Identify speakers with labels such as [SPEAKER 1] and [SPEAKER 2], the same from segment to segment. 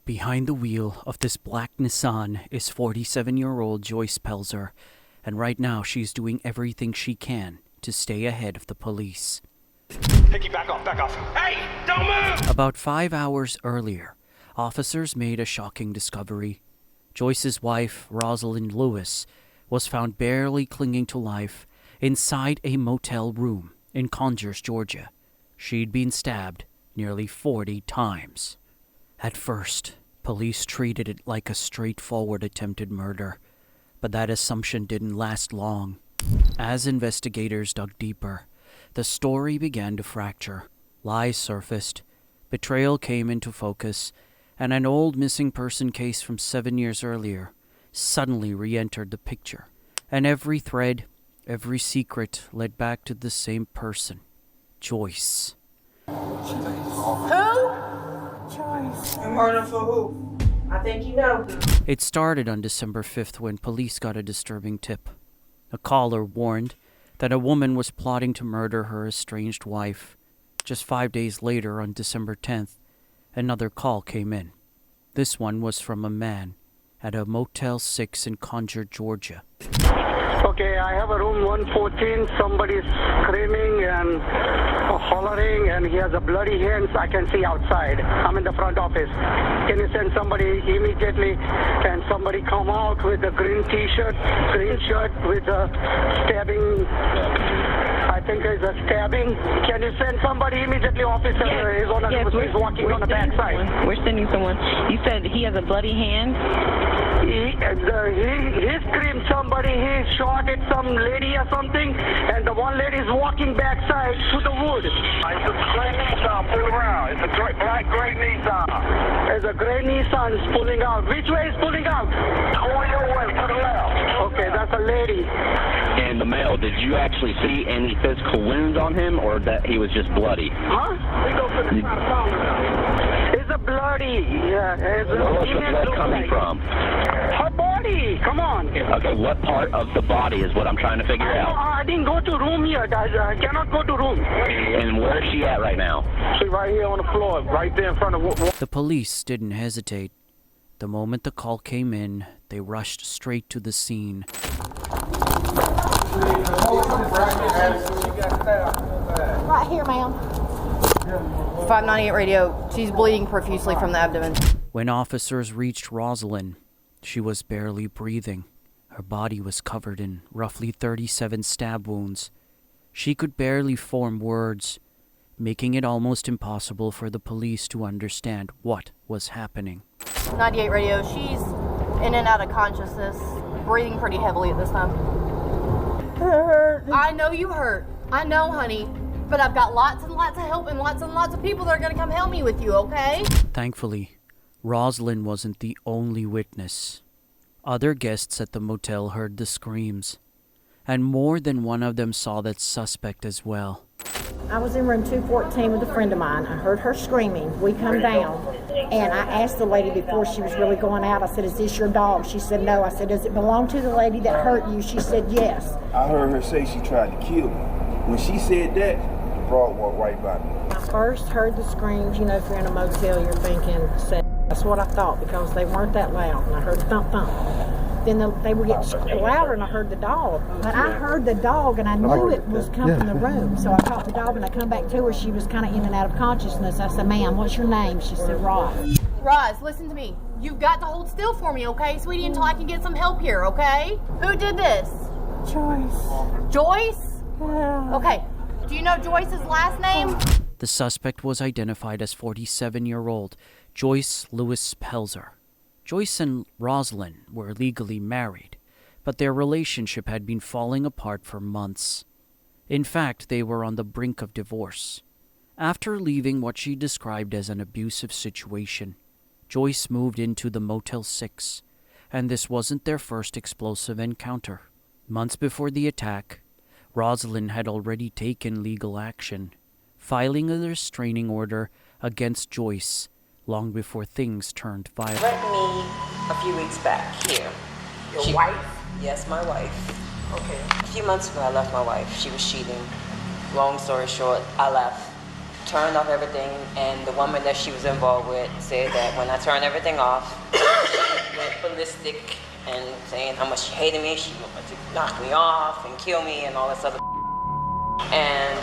[SPEAKER 1] Behind the wheel of this black Nissan is 47-year-old Joyce Pelzer, and right now she's doing everything she can to stay ahead of the police.
[SPEAKER 2] Hickey, back off, back off. Hey, don't move!
[SPEAKER 1] About 5 hours earlier, officers made a shocking discovery. Joyce's wife, Rosalyn Lewis, was found barely clinging to life inside a motel room in Conjurs, Georgia. She'd been stabbed nearly 40 times. At first, police treated it like a straightforward attempted murder, but that assumption didn't last long. As investigators dug deeper, the story began to fracture. Lies surfaced, betrayal came into focus, and an old missing person case from 7 years earlier suddenly re-entered the picture. And every thread, every secret led back to the same person, Joyce.
[SPEAKER 3] Who? Joyce. Murder for who? I think you know.
[SPEAKER 1] It started on December 5th when police got a disturbing tip. A caller warned that a woman was plotting to murder her estranged wife. Just 5 days later, on December 10th, another call came in. This one was from a man at a Motel 6 in Conjurs, Georgia.
[SPEAKER 4] Okay, I have a room 114. Somebody's screaming and hollering, and he has a bloody hands I can see outside. I'm in the front office. Can you send somebody immediately? And somebody come out with a green t-shirt, green shirt with a stabbing. I think it's a stabbing. Can you send somebody immediately, officer?
[SPEAKER 5] Yes,
[SPEAKER 4] He's walking on the backside.
[SPEAKER 5] We're sending someone. You said he has a bloody hand?
[SPEAKER 4] He screamed somebody, he shot at some lady or something, and the one lady is walking backside to the wood.
[SPEAKER 2] It's a gray Nissan, pull around. It's a black gray Nissan.
[SPEAKER 4] There's a gray Nissan is pulling out. Which way is pulling out?
[SPEAKER 2] Go your way, to the left.
[SPEAKER 4] Okay, that's a lady.
[SPEAKER 6] And the male, did you actually see any physical wounds on him, or that he was just bloody?
[SPEAKER 4] Huh? It's a bloody. Yeah.
[SPEAKER 6] Where was the blood coming from?
[SPEAKER 4] Her body. Come on.
[SPEAKER 6] Okay, what part of the body is what I'm trying to figure out?
[SPEAKER 4] I didn't go to room yet. I cannot go to room.
[SPEAKER 6] And where is she at right now?
[SPEAKER 2] She's right here on the floor, right there in front of...
[SPEAKER 1] The police didn't hesitate. The moment the call came in, they rushed straight to the scene.
[SPEAKER 7] Right here, ma'am. 598 radio. She's bleeding profusely from the abdomen.
[SPEAKER 1] When officers reached Rosalyn, she was barely breathing. Her body was covered in roughly 37 stab wounds. She could barely form words, making it almost impossible for the police to understand what was happening.
[SPEAKER 7] 98 radio. She's in and out of consciousness, breathing pretty heavily at this time. I know you hurt. I know, honey. But I've got lots and lots of help and lots of people that are going to come help me with you, okay?
[SPEAKER 1] Thankfully, Rosalyn wasn't the only witness. Other guests at the motel heard the screams, and more than one of them saw that suspect as well.
[SPEAKER 8] I was in room 214 with a friend of mine. I heard her screaming. We come down, and I asked the lady before she was really going out, I said, "Is this your dog?" She said, "No." I said, "Does it belong to the lady that hurt you?" She said, "Yes."
[SPEAKER 9] I heard her say she tried to kill me. When she said that, the broad walked right by me.
[SPEAKER 8] I first heard the screams. You know, if you're in a motel, you're thinking, that's what I thought, because they weren't that loud, and I heard thump, thump. Then they were getting louder, and I heard the dog. But I heard the dog, and I knew it was coming from the room. So I caught the dog, and I come back to her. She was kind of in and out of consciousness. I said, "Ma'am, what's your name?" She said, "Roz."
[SPEAKER 7] Roz, listen to me. You've got to hold still for me, okay, sweetie, until I can get some help here, okay? Who did this?
[SPEAKER 8] Joyce.
[SPEAKER 7] Joyce?
[SPEAKER 8] Yeah.
[SPEAKER 7] Okay. Do you know Joyce's last name?
[SPEAKER 1] The suspect was identified as 47-year-old Joyce Lewis Pelzer. Joyce and Rosalyn were legally married, but their relationship had been falling apart for months. In fact, they were on the brink of divorce. After leaving what she described as an abusive situation, Joyce moved into the Motel 6, and this wasn't their first explosive encounter. Months before the attack, Rosalyn had already taken legal action, filing a restraining order against Joyce long before things turned violent.
[SPEAKER 10] Met me a few weeks back here.
[SPEAKER 3] Your wife?
[SPEAKER 10] Yes, my wife.
[SPEAKER 3] Okay.
[SPEAKER 10] A few months ago, I left my wife. She was cheating. Long story short, I left. turned off everything, and the woman that she was involved with said that when I turned everything off, she went ballistic and saying how much she hated me, she wanted to knock me off and kill me and all this other. And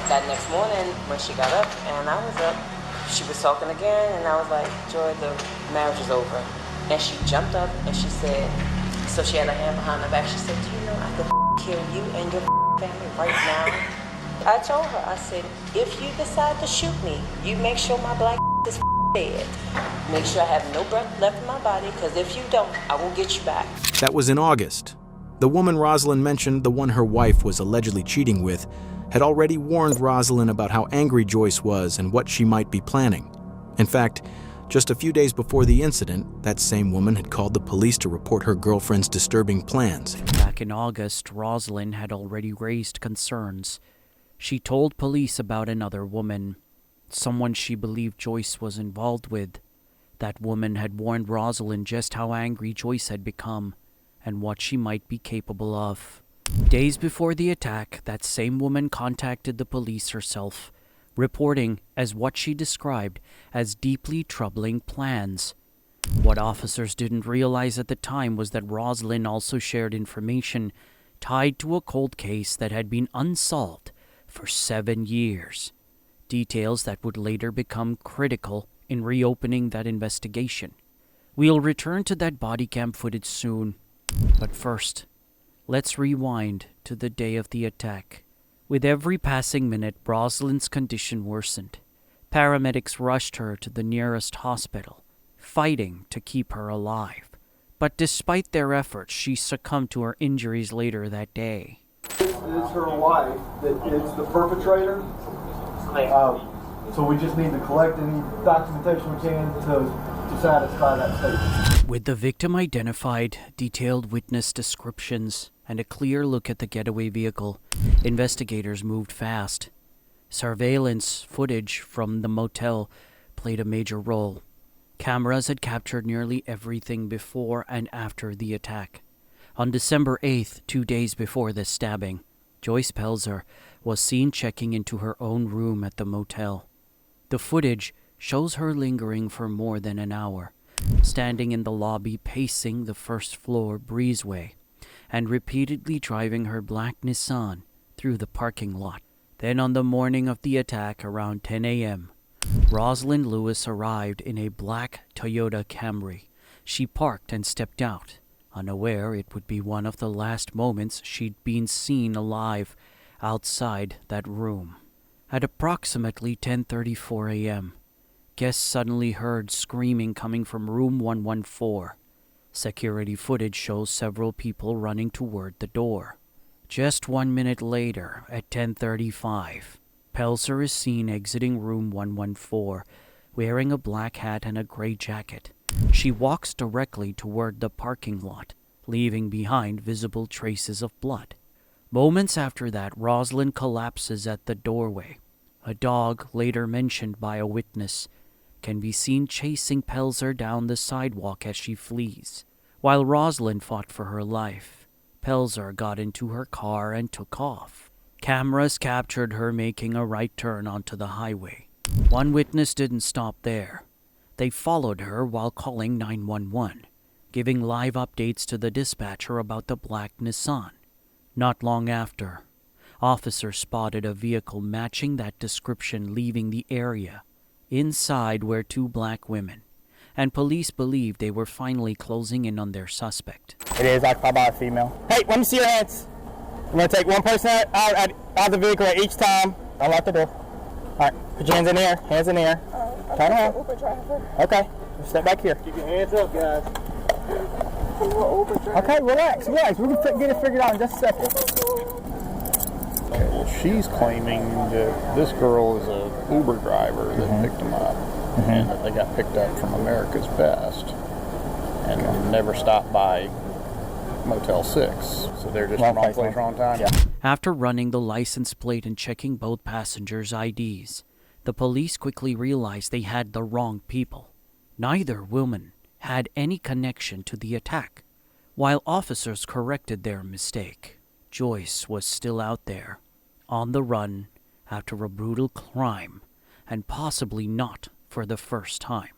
[SPEAKER 10] that next morning when she got up and I was up, she was talking again, and I was like, Joy, the marriage is over. And she jumped up and she said, so she had her hand behind her back, she said, do you know I could kill you and your family right now? I told her, I said, if you decide to shoot me, you make sure my black is dead. Make sure I have no breath left in my body, because if you don't, I will get you back.
[SPEAKER 11] That was in August. The woman Rosalyn mentioned, the one her wife was allegedly cheating with, had already warned Rosalyn about how angry Joyce was and what she might be planning. In fact, just a few days before the incident, that same woman had called the police to report her girlfriend's disturbing plans.
[SPEAKER 1] Back in August, Rosalyn had already raised concerns. She told police about another woman, someone she believed Joyce was involved with. That woman had warned Rosalyn just how angry Joyce had become and what she might be capable of. Days before the attack, that same woman contacted the police herself, reporting as what she described as deeply troubling plans. What officers didn't realize at the time was that Rosalyn also shared information tied to a cold case that had been unsolved for 7 years. Details that would later become critical in reopening that investigation. We'll return to that body cam footage soon, but first, let's rewind to the day of the attack. With every passing minute, Rosalyn's condition worsened. Paramedics rushed her to the nearest hospital, fighting to keep her alive. But despite their efforts, she succumbed to her injuries later that day.
[SPEAKER 12] This is her wife that is the perpetrator. So we just need to collect any documentation we can to satisfy that statement.
[SPEAKER 1] With the victim identified, detailed witness descriptions, and a clear look at the getaway vehicle, investigators moved fast. Surveillance footage from the motel played a major role. Cameras had captured nearly everything before and after the attack. On December 8th, 2 days before the stabbing, Joyce Pelzer was seen checking into her own room at the motel. The footage shows her lingering for more than an hour, standing in the lobby pacing the first floor breezeway, and repeatedly driving her black Nissan through the parking lot. Then on the morning of the attack around 10 a.m., Rosalyn Lewis arrived in a black Toyota Camry. She parked and stepped out, unaware it would be one of the last moments she'd been seen alive outside that room. At approximately 10:34 a.m., guests suddenly heard screaming coming from room 114. Security footage shows several people running toward the door. Just 1 minute later, at 10:35, Pelzer is seen exiting room 114, wearing a black hat and a gray jacket. She walks directly toward the parking lot, leaving behind visible traces of blood. Moments after that, Rosalyn collapses at the doorway. A dog, later mentioned by a witness, can be seen chasing Pelzer down the sidewalk as she flees. While Rosalyn fought for her life, Pelzer got into her car and took off. Cameras captured her making a right turn onto the highway. One witness didn't stop there. They followed her while calling 911, giving live updates to the dispatcher about the black Nissan. Not long after, officers spotted a vehicle matching that description leaving the area. Inside were 2 black women, and police believed they were finally closing in on their suspect.
[SPEAKER 13] It is occupied by a female. Hey, let me see your hands. I'm going to take one person out of the vehicle at each time. Unlock the door. All right, put your hands in the air. Hands in the air. Turn around. Okay, step back here.
[SPEAKER 12] Keep your hands up, guys.
[SPEAKER 13] Okay, relax. We can get it figured out in just a second.
[SPEAKER 14] Okay, well, she's claiming that this girl is a Uber driver that picked them up, and that they got picked up from America's Best, and never stopped by Motel 6. So they're just wrong place, wrong time.
[SPEAKER 13] Yeah.
[SPEAKER 1] After running the license plate and checking both passengers' IDs, the police quickly realized they had the wrong people. Neither woman had any connection to the attack. While officers corrected their mistake, Joyce was still out there, on the run, after a brutal crime, and possibly not for the first time.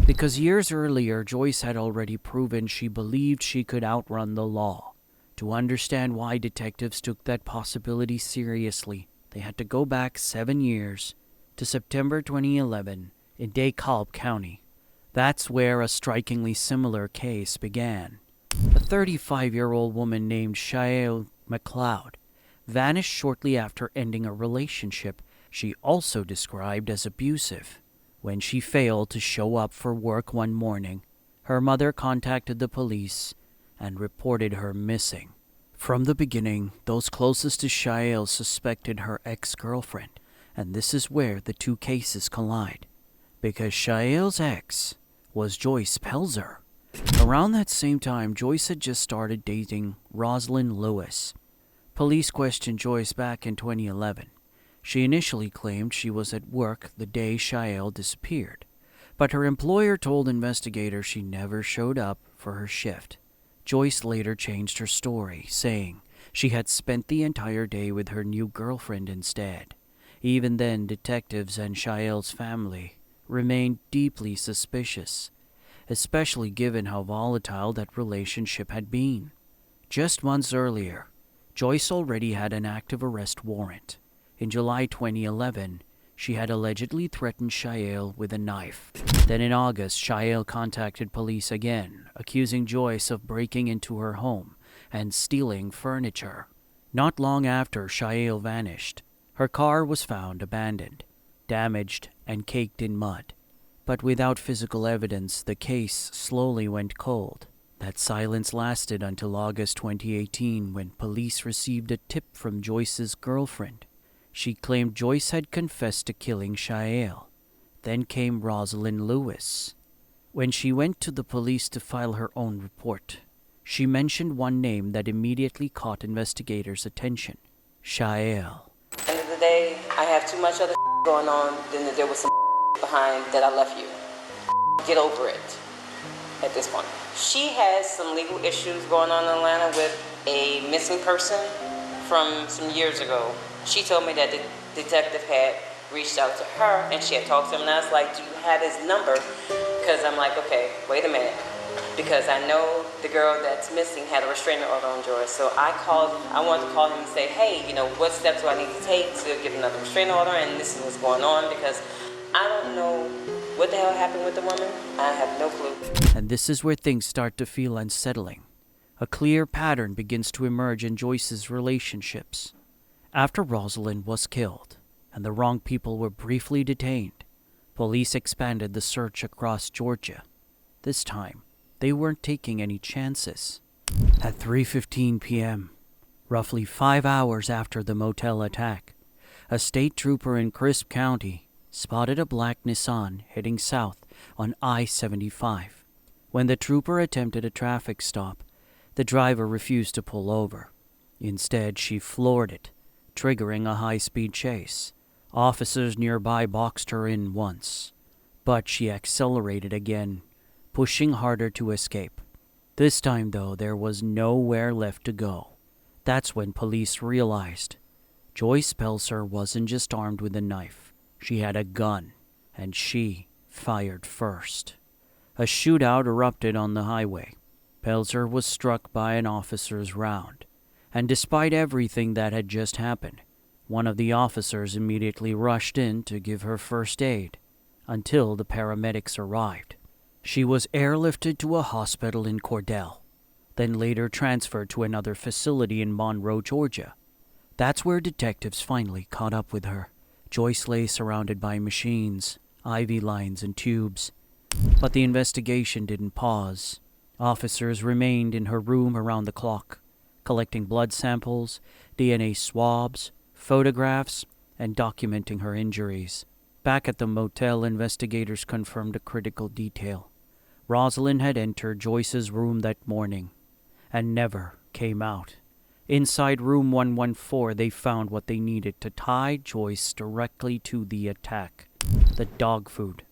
[SPEAKER 1] Because years earlier, Joyce had already proven she believed she could outrun the law. To understand why detectives took that possibility seriously, they had to go back 7 years to September 2011 in DeKalb County. That's where a strikingly similar case began. A 35-year-old woman named Shaell McCloud vanished shortly after ending a relationship she also described as abusive. When she failed to show up for work one morning, her mother contacted the police and reported her missing. From the beginning, those closest to Shaell suspected her ex-girlfriend, and this is where the two cases collide, because Shaell's ex was Joyce Pelzer. Around that same time, Joyce had just started dating Rosalyn Lewis. Police questioned Joyce back in 2011. She initially claimed she was at work the day Shaell disappeared, but her employer told investigators she never showed up for her shift. Joyce later changed her story, saying she had spent the entire day with her new girlfriend instead. Even then, detectives and Shaell's family remained deeply suspicious, especially given how volatile that relationship had been. Just months earlier, Joyce already had an active arrest warrant. In July 2011, she had allegedly threatened Shaell with a knife. Then in August, Shaell contacted police again, accusing Joyce of breaking into her home and stealing furniture. Not long after Shaell vanished, her car was found abandoned, damaged, and caked in mud. But without physical evidence, the case slowly went cold. That silence lasted until August 2018, when police received a tip from Joyce's girlfriend. She claimed Joyce had confessed to killing Shaell. Then came Rosalyn Lewis. When she went to the police to file her own report, she mentioned one name that immediately caught investigators' attention: Shaell.
[SPEAKER 10] At the end of the day, I have too much other going on than that there was some behind that I left you. Get over it at this point. She has some legal issues going on in Atlanta with a missing person from some years ago. She told me that the detective had reached out to her and she had talked to him, and I was like, do you have his number? Because I'm like, okay, wait a minute. Because I know the girl that's missing had a restraining order on Joyce. So I wanted to call him and say, hey, what steps do I need to take to get another restraining order? And this is what's going on, because I don't know what the hell happened with the woman. I have no clue.
[SPEAKER 1] And this is where things start to feel unsettling. A clear pattern begins to emerge in Joyce's relationships. After Rosalyn was killed and the wrong people were briefly detained, police expanded the search across Georgia. This time, they weren't taking any chances. At 3:15 p.m., roughly 5 hours after the motel attack, a state trooper in Crisp County spotted a black Nissan heading south on I-75. When the trooper attempted a traffic stop, the driver refused to pull over. Instead, she floored it, triggering a high-speed chase. Officers nearby boxed her in once, but she accelerated again, pushing harder to escape. This time, though, there was nowhere left to go. That's when police realized Joyce Pelzer wasn't just armed with a knife. She had a gun, and she fired first. A shootout erupted on the highway. Pelzer was struck by an officer's round, and despite everything that had just happened, one of the officers immediately rushed in to give her first aid until the paramedics arrived. She was airlifted to a hospital in Cordell, then later transferred to another facility in Monroe, Georgia. That's where detectives finally caught up with her. Joyce lay surrounded by machines, IV lines, and tubes. But the investigation didn't pause. Officers remained in her room around the clock, collecting blood samples, DNA swabs, photographs, and documenting her injuries. Back at the motel, investigators confirmed a critical detail. Rosalyn had entered Joyce's room that morning and never came out. Inside room 114, they found what they needed to tie Joyce directly to the attack: the dog food,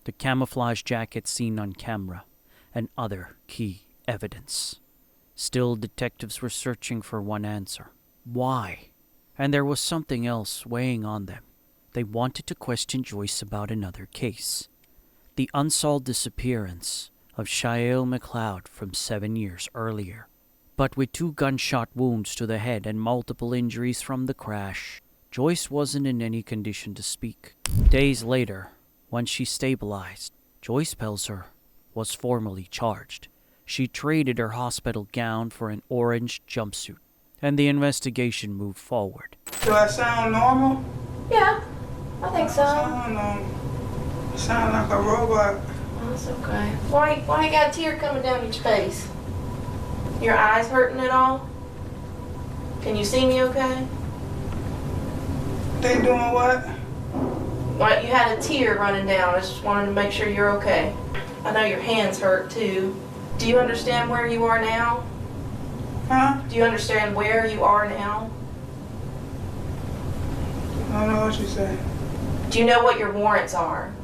[SPEAKER 1] the camouflage jacket seen on camera, and other key evidence. Still, detectives were searching for one answer. Why? and there was something else weighing on them. They wanted to question Joyce about another case. The unsolved disappearance of Shaell McCloud from 7 years earlier. But with 2 gunshot wounds to the head and multiple injuries from the crash, Joyce wasn't in any condition to speak. Days later, once she stabilized, Joyce Pelzer was formally charged. She traded her hospital gown for an orange jumpsuit, and the investigation moved forward.
[SPEAKER 3] Do I sound normal?
[SPEAKER 7] Yeah, I think so.
[SPEAKER 3] I sound like a robot.
[SPEAKER 7] That's okay. Why you got a tear coming down your face? Your eyes hurting at all? Can you see me okay?
[SPEAKER 3] They doing what?
[SPEAKER 7] Well, you had a tear running down. I just wanted to make sure you're okay. I know your hands hurt too. Do you understand where you are now?
[SPEAKER 3] Huh?
[SPEAKER 7] Do you understand where you are now?
[SPEAKER 3] I don't know what you said.
[SPEAKER 7] Do you know what your warrants are?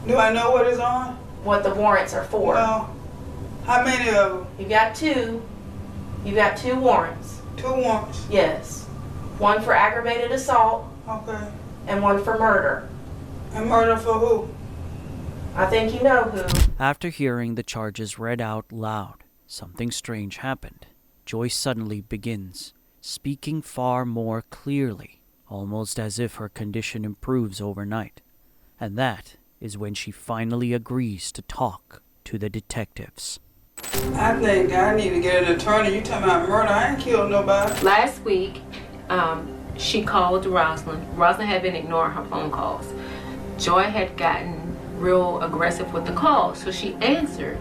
[SPEAKER 3] Do I know what is on?
[SPEAKER 7] What the warrants are for?
[SPEAKER 3] No. How many of them?
[SPEAKER 7] You got 2. You got 2 warrants.
[SPEAKER 3] 2 warrants?
[SPEAKER 7] Yes. One for aggravated assault.
[SPEAKER 3] Okay.
[SPEAKER 7] And one for murder.
[SPEAKER 3] And murder for who?
[SPEAKER 7] I think you know who.
[SPEAKER 1] After hearing the charges read out loud, something strange happened. Joyce suddenly begins, speaking far more clearly, almost as if her condition improves overnight. And that is when she finally agrees to talk to the detectives.
[SPEAKER 3] I think I need to get an attorney. You talking about murder? I ain't killed nobody.
[SPEAKER 15] Last week, she called Rosalyn. Rosalyn had been ignoring her phone calls. Joy had gotten real aggressive with the call, so she answered.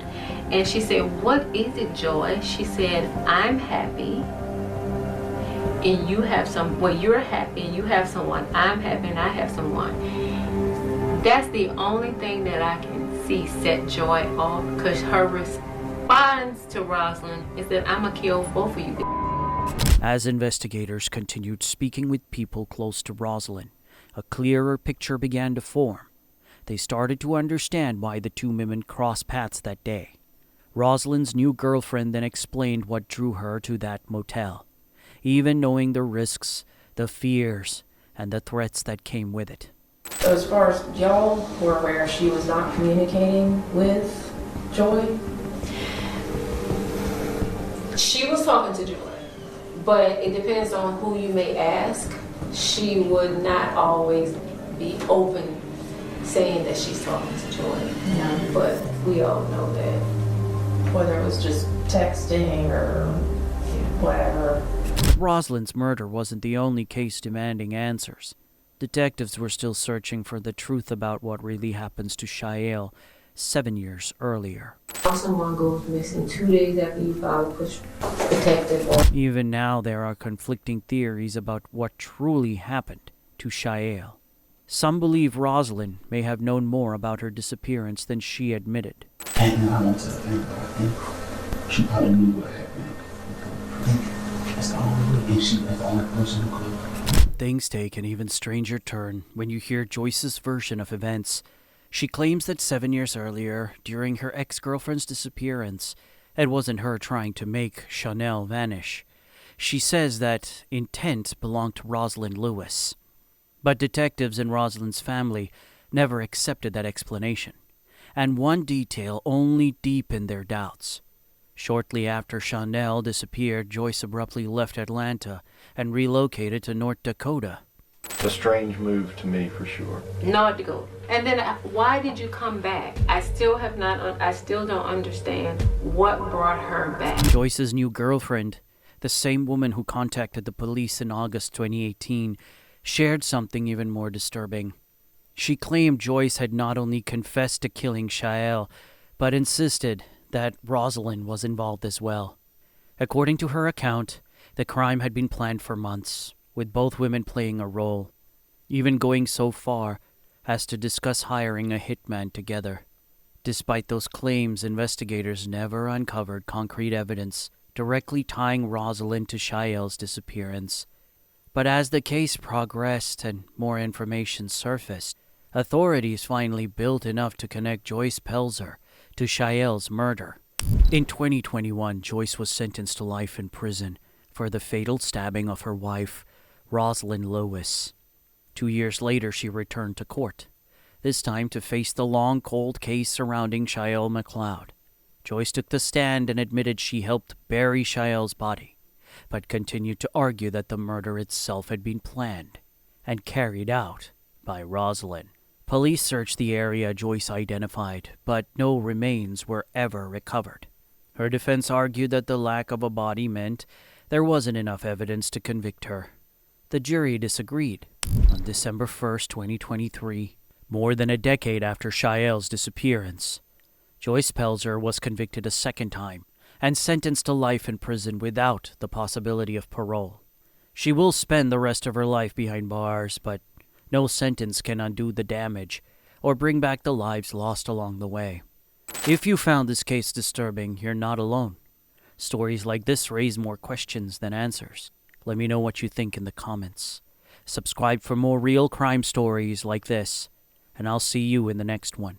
[SPEAKER 15] And she said, "What is it, Joy?" She said, "I'm happy. And you have you're happy and you have someone. I'm happy and I have someone." That's the only thing that I can see set Joy off, because her response to Rosalyn is that I'm gonna kill both of you.
[SPEAKER 1] As investigators continued speaking with people close to Rosalyn, a clearer picture began to form. They started to understand why the 2 women crossed paths that day. Rosalyn's new girlfriend then explained what drew her to that motel, even knowing the risks, the fears, and the threats that came with it.
[SPEAKER 16] As far as y'all were aware, she was not communicating with Joy? She was talking to Joy, but it depends on who you may ask. She would not always be open saying that she's talking to Joy. Yeah. But we all know that, whether it was just texting or whatever.
[SPEAKER 1] Rosalyn's murder wasn't the only case demanding answers. Detectives were still searching for the truth about what really happens to Shaell 7 years earlier.
[SPEAKER 16] Someone goes missing 2 days after you file a push protective order.
[SPEAKER 1] Even now, there are conflicting theories about what truly happened to Shaell. Some believe Rosalyn may have known more about her disappearance than she admitted.
[SPEAKER 17] And I won't tell anybody. I think she probably knew what happened. That's the only way, and she was the only person who could.
[SPEAKER 1] Things take an even stranger turn when you hear Joyce's version of events. She claims that 7 years earlier, during her ex-girlfriend's disappearance, it wasn't her trying to make Shaell vanish. She says that intent belonged to Rosalyn Lewis. But detectives and Rosalyn's family never accepted that explanation. And one detail only deepened their doubts. Shortly after Shaell disappeared, Joyce abruptly left Atlanta and relocated to North Dakota.
[SPEAKER 18] A strange move to me, for sure.
[SPEAKER 15] North Dakota. And then why did you come back? I still don't understand what brought her back.
[SPEAKER 1] Joyce's new girlfriend, the same woman who contacted the police in August 2018, shared something even more disturbing. She claimed Joyce had not only confessed to killing Shaell, but insisted that Rosalyn was involved as well. According to her account, the crime had been planned for months, with both women playing a role, even going so far as to discuss hiring a hitman together. Despite those claims, investigators never uncovered concrete evidence directly tying Rosalyn to Shaell's disappearance. But as the case progressed and more information surfaced, authorities finally built enough to connect Joyce Pelzer to Shaell's murder. In 2021, Joyce was sentenced to life in prison for the fatal stabbing of her wife, Rosalyn Lewis. 2 years later, she returned to court, this time to face the long, cold case surrounding Shaell McCloud. Joyce took the stand and admitted she helped bury Shaell's body, but continued to argue that the murder itself had been planned and carried out by Rosalyn. Police searched the area Joyce identified, but no remains were ever recovered. Her defense argued that the lack of a body meant there wasn't enough evidence to convict her. The jury disagreed. On December 1st, 2023, more than a decade after Shaell's disappearance, Joyce Pelzer was convicted a second time and sentenced to life in prison without the possibility of parole. She will spend the rest of her life behind bars, but no sentence can undo the damage or bring back the lives lost along the way. If you found this case disturbing, you're not alone. Stories like this raise more questions than answers. Let me know what you think in the comments. Subscribe for more real crime stories like this, and I'll see you in the next one.